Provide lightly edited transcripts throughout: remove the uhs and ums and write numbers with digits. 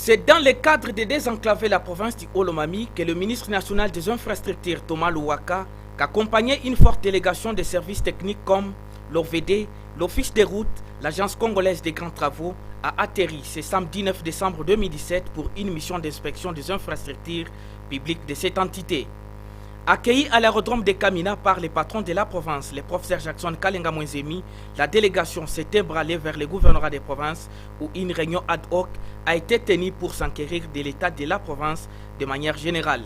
C'est dans le cadre de désenclaver la province du Haut-Lomami que le ministre national des infrastructures Thomas Louaka, qu'accompagnait une forte délégation de services techniques comme l'OVD, l'Office des routes, l'Agence congolaise des grands travaux, a atterri ce samedi 9 décembre 2017 pour une mission d'inspection des infrastructures publiques de cette entité. Accueilli à l'aérodrome de Kamina par les patrons de la province, le professeur Jackson Kalenga Mwenzemi, la délégation s'est ébranlée vers le gouvernorat des provinces où une réunion ad hoc a été tenue pour s'enquérir de l'état de la province de manière générale.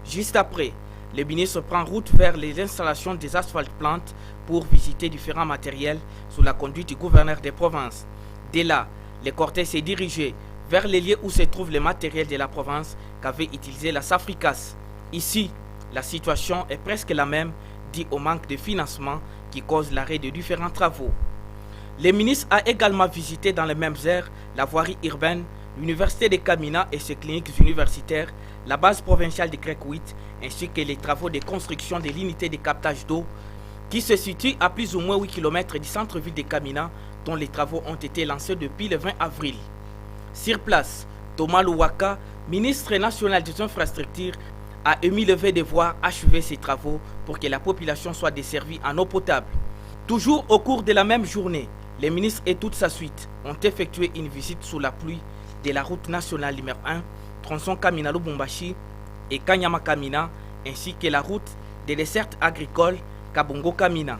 Juste après, le ministre prend route vers les installations des asphalte plantes pour visiter différents matériels sous la conduite du gouverneur des provinces. Dès là, le cortège s'est dirigé vers les lieux où se trouve le matériel de la province qu'avait utilisé la SAFRICAS. Ici, la situation est presque la même, due au manque de financement qui cause l'arrêt de différents travaux. Le ministre a également visité dans les mêmes aires la voirie urbaine, l'université de Kamina et ses cliniques universitaires, la base provinciale de Grec 8, ainsi que les travaux de construction de l'unité de captage d'eau qui se situe à plus ou moins 8 km du centre-ville de Kamina, dont les travaux ont été lancés depuis le 20 avril. Sur place, Thomas Louaka, ministre national des infrastructures, a émis le vœu de voir achever ces travaux pour que la population soit desservie en eau potable. Toujours au cours de la même journée, les ministres et toute sa suite ont effectué une visite sous la pluie de la route nationale numéro 1, tronçon Kamina-Lubumbashi et Kanyama-Kamina, ainsi que la route des desserts agricoles Kabongo-Kamina.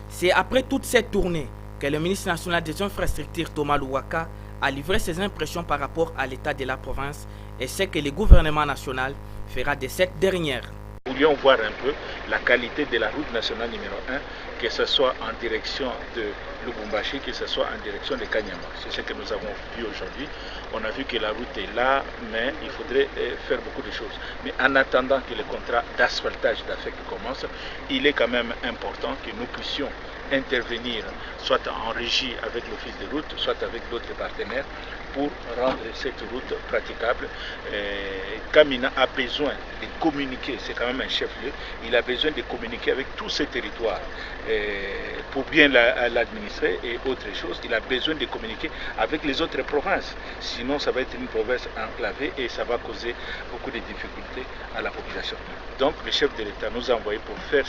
C'est après toute cette tournée que le ministre national des infrastructures Thomas Louaka a livré ses impressions par rapport à l'état de la province et ce que le gouvernement national fera de cette dernière. Nous voulions voir un peu la qualité de la route nationale numéro 1, que ce soit en direction de Lubumbashi, que ce soit en direction de Kanyama. C'est ce que nous avons vu aujourd'hui. On a vu que la route est là, mais il faudrait faire beaucoup de choses. Mais en attendant que le contrat d'asphaltage d'AFEC commence, il est quand même important que nous puissions intervenir soit en régie avec l'office de route, soit avec d'autres partenaires pour rendre cette route praticable. Kamina a besoin de communiquer, c'est quand même un chef-lieu, il a besoin de communiquer avec tous ces territoires pour bien l'administrer et autre chose, il a besoin de communiquer avec les autres provinces, sinon ça va être une province enclavée et ça va causer beaucoup de difficultés à la population. Donc le chef de l'État nous a envoyé pour faire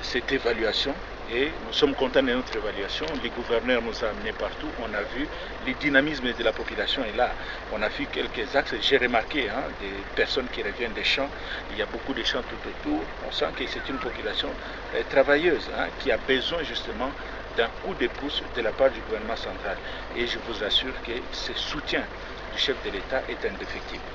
cette évaluation et nous sommes contents de notre évaluation. Les gouverneurs nous ont amenés partout, on a vu le dynamisme de la population est là. On a vu quelques axes, j'ai remarqué des personnes qui reviennent des champs, il y a beaucoup de champs tout autour, on sent que c'est une population travailleuse qui a besoin justement d'un coup de pouce de la part du gouvernement central. Et je vous assure que ce soutien du chef de l'État est indéfectible.